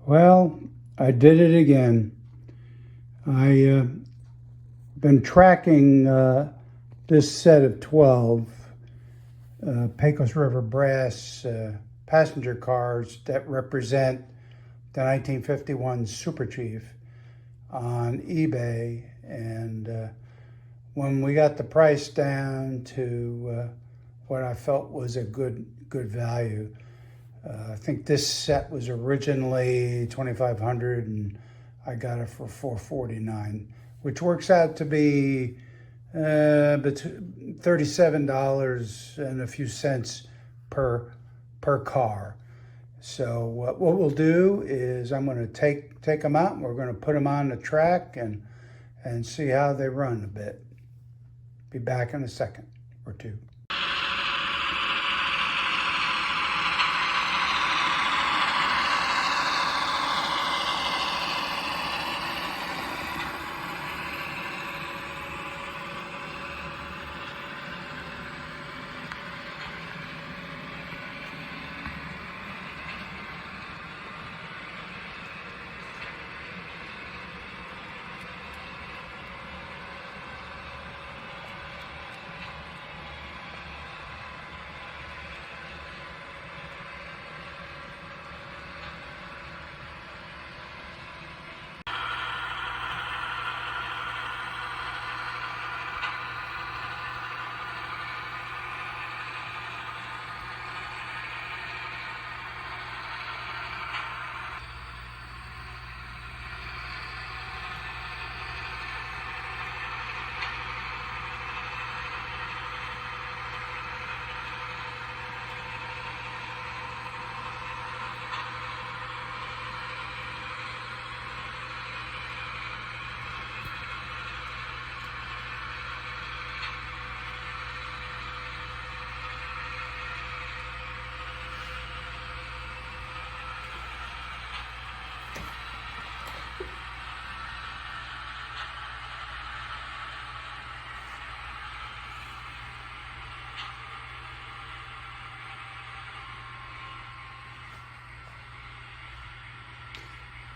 Well, I did it again. I been tracking this set of 12 Pecos River Brass passenger cars that represent the 1951 Super Chief on eBay, and when we got the price down to what I felt was a good value, I think this set was originally $2,500, and I got it for $449, which works out to be $37 and a few cents per car. So what we'll do is I'm going to take them out, and we're going to put them on the track and see how they run a bit. Be back in a second or two.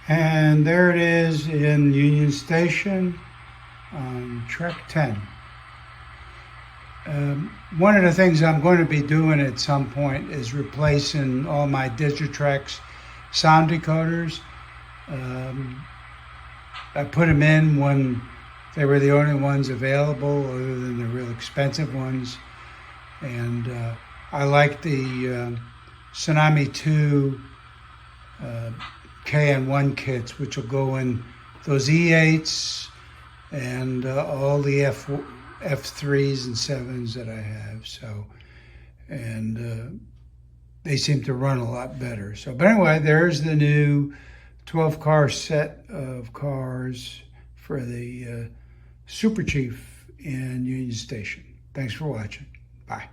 And there it is in Union Station on Trek 10. One of the things I'm going to be doing at some point is replacing all my Digitrax sound decoders. I put them in when they were the only ones available, other than the real expensive ones. And I like the Tsunami 2 KN1 kits, which will go in those E8s and all the F3s and 7s that I have. So, and they seem to run a lot better. So, but anyway, there's the new 12 car set of cars for the Super Chief in Union Station. Thanks for watching. Bye.